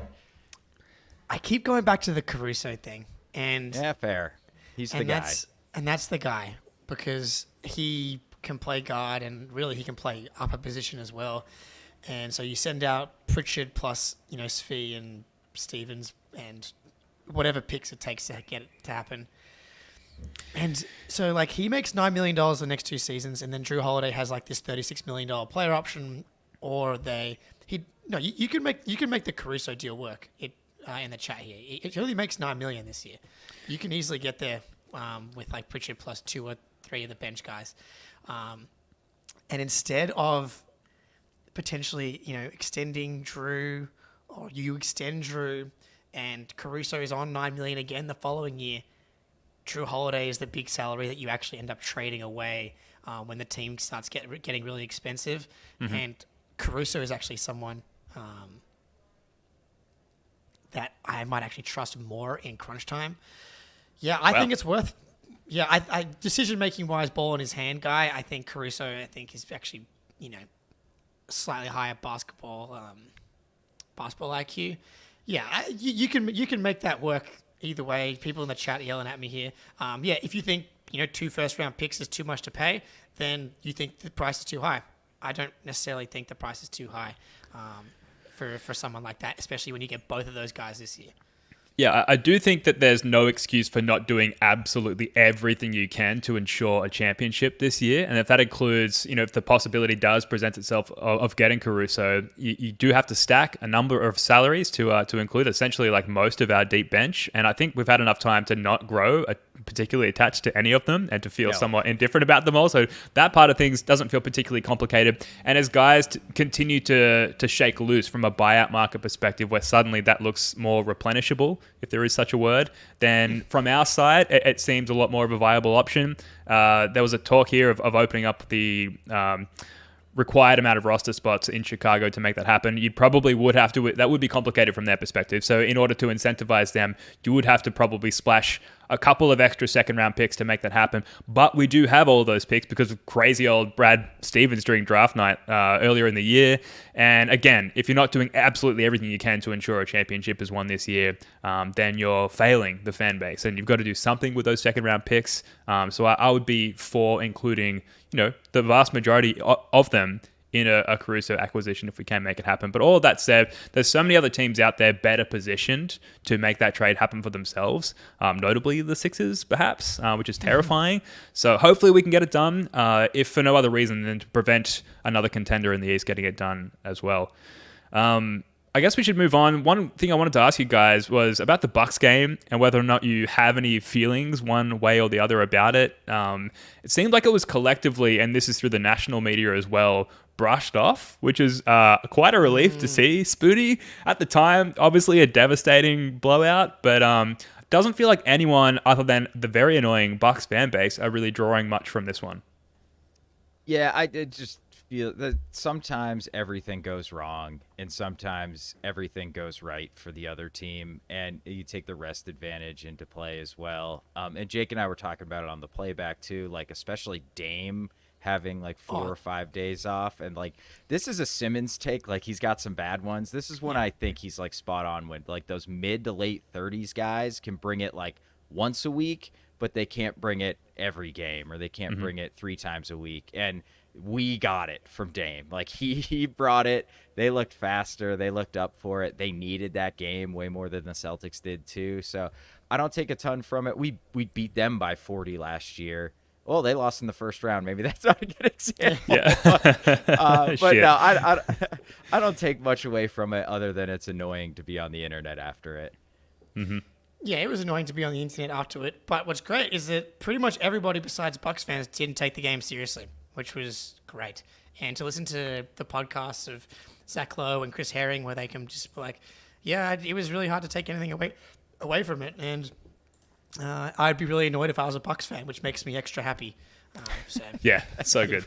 I keep going back to the Caruso thing, and Yeah, fair. He's the guy. That's the guy, because he can play guard and really he can play upper position as well. And so you send out Pritchard plus, Svi and Stevens and whatever picks it takes to get it to happen. And so like he makes $9 million the next 2 seasons, and then Drew Holiday has like this $36 million player option, or you can make the Caruso deal work. In the chat here, it only makes $9 million this year. You can easily get there with like Pritchard plus 2 or 3 of the bench guys, and instead of potentially extending Drew, or you extend Drew and Caruso is on $9 million again the following year, Drew Holiday is the big salary that you actually end up trading away when the team starts getting really expensive. Mm-hmm. And Caruso is actually someone that I might actually trust more in crunch time. Yeah, I think it's worth. Yeah, I decision making wise, ball in his hand guy. I think Caruso, is actually slightly higher basketball IQ. Yeah, you can make that work either way. People in the chat yelling at me here. If you think 2 first round picks is too much to pay, then you think the price is too high. I don't necessarily think the price is too high for someone like that, especially when you get both of those guys this year. Yeah, I do think that there's no excuse for not doing absolutely everything you can to ensure a championship this year. And if that includes, if the possibility does present itself of getting Caruso, you do have to stack a number of salaries to include essentially like most of our deep bench. And I think we've had enough time to not grow particularly attached to any of them and to feel somewhat indifferent about them all. So that part of things doesn't feel particularly complicated. And as guys continue to shake loose from a buyout market perspective, where suddenly that looks more replenishable, if there is such a word, then from our side, it seems a lot more of a viable option. There was a talk here of opening up the required amount of roster spots in Chicago to make that happen. You probably would have to, that would be complicated from their perspective. So in order to incentivize them, you would have to probably splash a couple of extra second round picks to make that happen. But we do have all those picks because of crazy old Brad Stevens during draft night earlier in the year. And again, if you're not doing absolutely everything you can to ensure a championship is won this year, then you're failing the fan base, and you've got to do something with those second round picks. So I would be for including, the vast majority of them in a Caruso acquisition if we can make it happen. But all of that said, there's so many other teams out there better positioned to make that trade happen for themselves, notably the Sixers, perhaps, which is terrifying. So hopefully we can get it done, if for no other reason than to prevent another contender in the East getting it done as well. I guess we should move on. One thing I wanted to ask you guys was about the Bucks game and whether or not you have any feelings one way or the other about it. It seemed like it was collectively, and this is through the national media as well, brushed off, which is quite a relief to see. Spooty, at the time, obviously a devastating blowout, but doesn't feel like anyone other than the very annoying Bucks fan base are really drawing much from this one. Yeah, I did just feel that sometimes everything goes wrong and sometimes everything goes right for the other team, and you take the rest advantage into play as well. And Jake and I were talking about it on the playback too, like especially Dame having like 4 or 5 days off, and like this is a Simmons take, like he's got some bad ones. This is when I think he's like spot on, when like those mid to late 30s guys can bring it like once a week, but they can't bring it every game, or they can't bring it 3 times a week. And we got it from Dame. Like he brought it. They looked faster. They looked up for it. They needed that game way more than the Celtics did too. So I don't take a ton from it. We beat them by 40 last year. Well, they lost in the first round. Maybe that's not a good example. Yeah. But no, I don't take much away from it other than it's annoying to be on the internet after it. Mm-hmm. Yeah, it was annoying to be on the internet after it. But what's great is that pretty much everybody besides Bucks fans didn't take the game seriously, which was great. And to listen to the podcasts of Zach Lowe and Chris Herring where they can just be like, yeah, it was really hard to take anything away from it. And I'd be really annoyed if I was a Bucks fan, which makes me extra happy. Yeah, so good.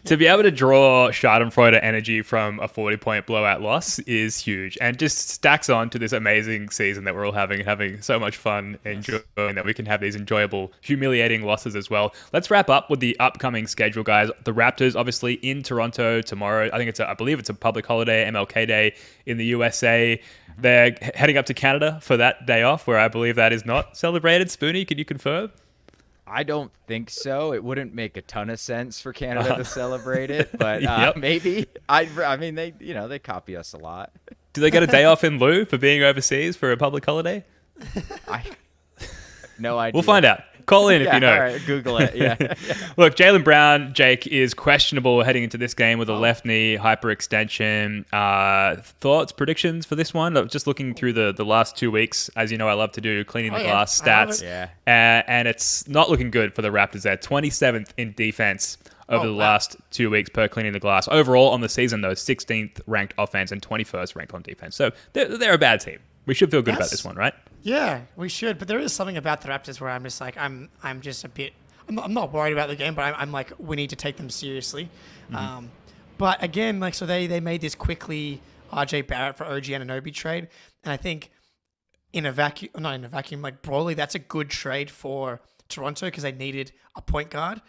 To be able to draw Schadenfreude energy from a 40-point blowout loss is huge, and just stacks on to this amazing season that we're all having so much fun, enjoying that we can have these enjoyable, humiliating losses as well. Let's wrap up with the upcoming schedule, guys. The Raptors, obviously, in Toronto tomorrow. I believe it's a public holiday, MLK Day in the USA. They're heading up to Canada for that day off, where I believe that is not celebrated. Spoonie, can you confirm? I don't think so. It wouldn't make a ton of sense for Canada to celebrate it, but Yep. maybe. I mean, they copy us a lot. Do they get a day off in lieu for being overseas for a public holiday? No idea. We'll find out. Call in if you know. All right, Google it. Yeah. Look, Jaylen Brown, Jake, is questionable heading into this game with a left knee hyperextension. Thoughts, predictions for this one? Just looking through the last 2 weeks. As you know, I love to do cleaning the glass stats. Yeah. And it's not looking good for the Raptors there. 27th in defense over the last 2 weeks per cleaning the glass. Overall on the season, though, 16th ranked offense and 21st ranked on defense. So they're a bad team. We should feel good about this one, right? Yeah, we should. But there is something about the Raptors where I'm just like, I'm just a bit. I'm not worried about the game, but I'm like, we need to take them seriously. Mm-hmm. But again, like, so they made this quickly RJ Barrett for OG Anunoby trade, and I think not in a vacuum, like broadly, that's a good trade for Toronto because they needed a point guard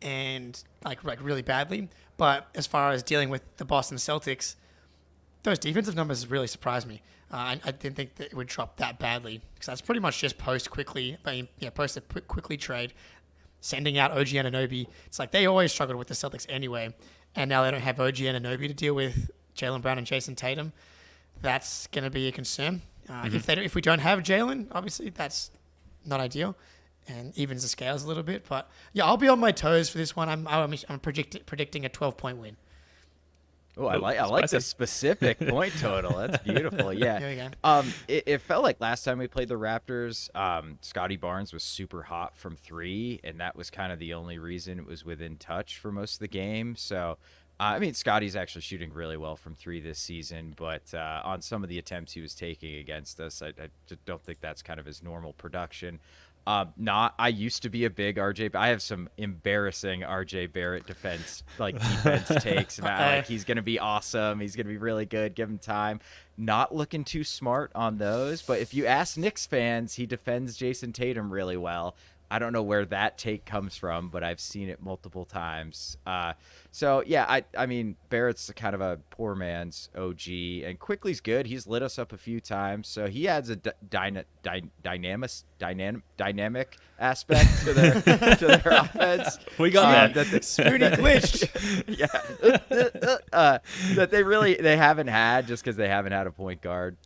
and like really badly. But as far as dealing with the Boston Celtics, those defensive numbers really surprised me. I didn't think that it would drop that badly because that's pretty much just post the quickly trade, sending out OG Anunoby. It's like they always struggled with the Celtics anyway, and now they don't have OG Anunoby to deal with Jaylen Brown and Jayson Tatum. That's going to be a concern. If we don't have Jaylen, obviously that's not ideal, and evens the scales a little bit. But yeah, I'll be on my toes for this one. I'm predicting a 12-point win. Oh, I like the specific point total. That's beautiful. Yeah. There we go. It felt like last time we played the Raptors, Scotty Barnes was super hot from three, and that was kind of the only reason it was within touch for most of the game. So, I mean, Scotty's actually shooting really well from three this season, but on some of the attempts he was taking against us, I just don't think that's kind of his normal production. I used to be a big RJ. I have some embarrassing RJ Barrett defense takes about like he's gonna be awesome. He's gonna be really good. Give him time. Not looking too smart on those. But if you ask Knicks fans, he defends Jayson Tatum really well. I don't know where that take comes from, but I've seen it multiple times. So yeah, I mean Barrett's kind of a poor man's OG, and Quickly's good. He's lit us up a few times, so he adds a dynamic aspect to their offense. We got that. Spoonie glitched. That they haven't had just because they haven't had a point guard.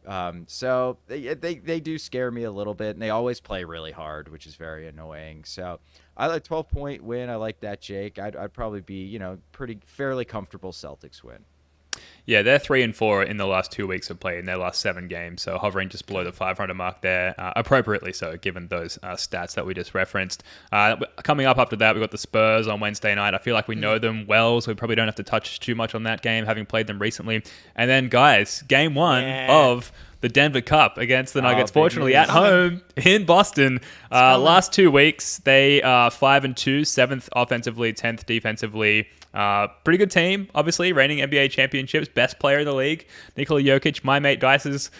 So they do scare me a little bit, and they always play really hard, which is very annoying. So I like 12-point win. I like that, Jake. I'd probably be fairly comfortable Celtics win. Yeah, they're 3-4 in the last 2 weeks of play in their last 7 games, so hovering just below the 500 mark there, appropriately so, given those stats that we just referenced. Coming up after that, we've got the Spurs on Wednesday night. I feel like we know them well, so we probably don't have to touch too much on that game, having played them recently. And then, guys, game one of the Denver Cup against the Nuggets, fortunately at home in Boston. Last 2 weeks, they are 5-2, 7th offensively, 10th defensively. Pretty good team, obviously, reigning NBA championships, best player in the league. Nikola Jokic, my mate Dice's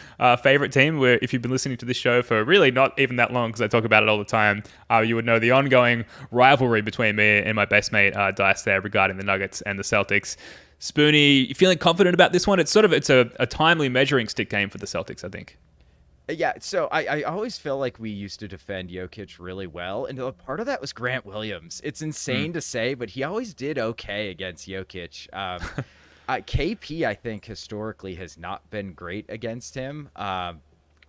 favorite team. Where if you've been listening to this show for really not even that long, because I talk about it all the time, you would know the ongoing rivalry between me and my best mate Dice there regarding the Nuggets and the Celtics. Spoonie, you feeling confident about this one? It's a timely measuring stick game for the Celtics, I think. Yeah, so I always feel like we used to defend Jokic really well, and a part of that was Grant Williams. It's insane to say, but he always did okay against Jokic. KP, I think, historically has not been great against him.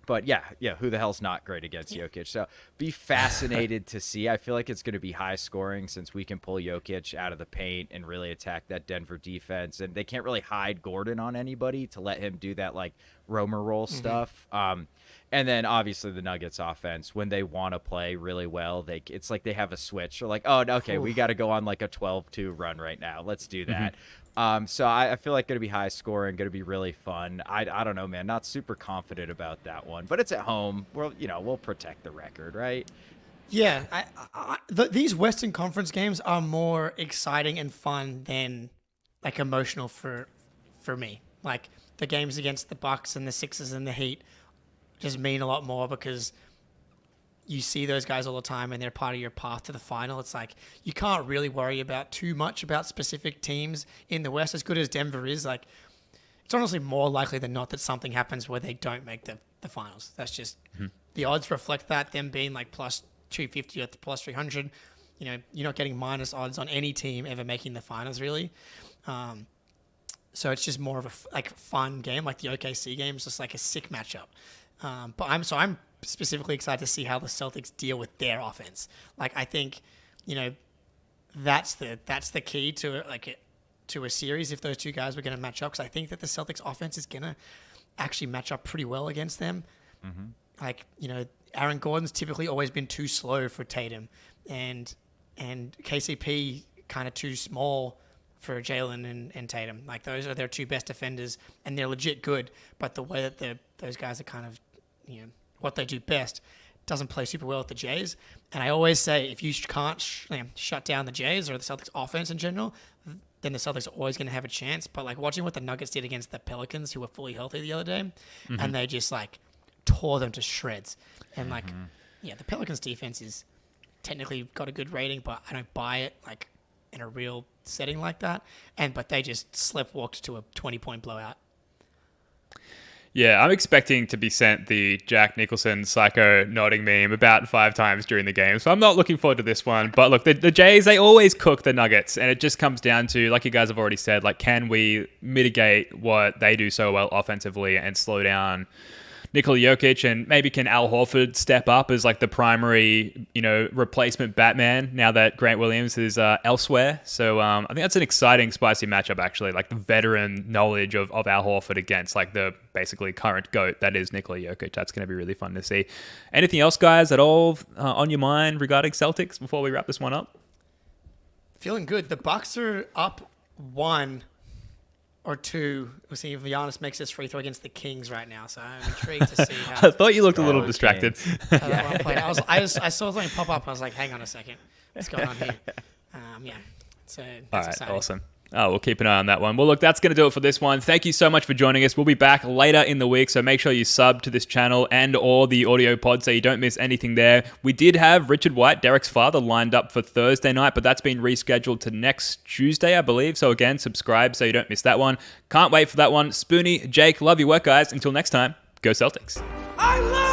But yeah, who the hell's not great against Jokic? So be fascinated to see. I feel like it's going to be high scoring since we can pull Jokic out of the paint and really attack that Denver defense. And they can't really hide Gordon on anybody to let him do that like roamer roll stuff. And then obviously the Nuggets offense, when they want to play really well, it's like they have a switch. They're like, oh, okay, we got to go on like a 12-2 run right now. Let's do that. So I feel like going to be high scoring, going to be really fun. I don't know, man. Not super confident about that one, but it's at home. We'll protect the record, right? Yeah, these Western Conference games are more exciting and fun than like emotional for me. Like the games against the Bucks and the Sixers and the Heat just mean a lot more because you see those guys all the time and they're part of your path to the final. It's like you can't really worry about too much about specific teams in the West. As good as Denver is, like it's honestly more likely than not that something happens where they don't make the finals. That's just the odds reflect that, them being like plus 250 or plus 300. You know, you're not getting minus odds on any team ever making the finals really. So it's just more of a fun game. Like the OKC game is just like a sick matchup. But I'm specifically excited to see how the Celtics deal with their offense. Like I think, that's the key to a series if those two guys were going to match up. Because I think that the Celtics offense is going to actually match up pretty well against them. Like Aaron Gordon's typically always been too slow for Tatum, and KCP kind of too small for Jaylen and Tatum. Like those are their two best defenders, and they're legit good. But the way that those guys are kind of what they do best doesn't play super well with the Jays. And I always say if you can't shut down the Jays or the Celtics offense in general, then the Celtics are always going to have a chance. But like watching what the Nuggets did against the Pelicans, who were fully healthy the other day, and they just like tore them to shreds. And the Pelicans defense is technically got a good rating, but I don't buy it like in a real setting like that. But they just sleptwalked to a 20-point blowout. Yeah, I'm expecting to be sent the Jack Nicholson psycho nodding meme about 5 times during the game. So I'm not looking forward to this one. But look, the Jays, they always cook the Nuggets. And it just comes down to, like you guys have already said, like, can we mitigate what they do so well offensively and slow down Nikola Jokic, and maybe can Al Horford step up as like the primary, replacement Batman now that Grant Williams is elsewhere. So I think that's an exciting, spicy matchup actually. Like the veteran knowledge of Al Horford against like the basically current GOAT that is Nikola Jokic. That's going to be really fun to see. Anything else, guys, at all on your mind regarding Celtics before we wrap this one up? Feeling good. The Bucks are up 1 or 2. We'll see if Giannis makes his free throw against the Kings right now. So I'm intrigued to see how. I thought you looked a little distracted. I saw something pop up. I was like, hang on a second. What's going on here? So that's all right, exciting. awesome. Oh, we'll keep an eye on that one. Well, look, that's going to do it for this one. Thank you so much for joining us. We'll be back later in the week, so make sure you sub to this channel and or the audio pod so you don't miss anything there. We did have Pritchard White, Derrick's father, lined up for Thursday night, but that's been rescheduled to next Tuesday, I believe. So again, subscribe so you don't miss that one. Can't wait for that one. Spoonie, Jake, love your work, guys. Until next time, go Celtics. I love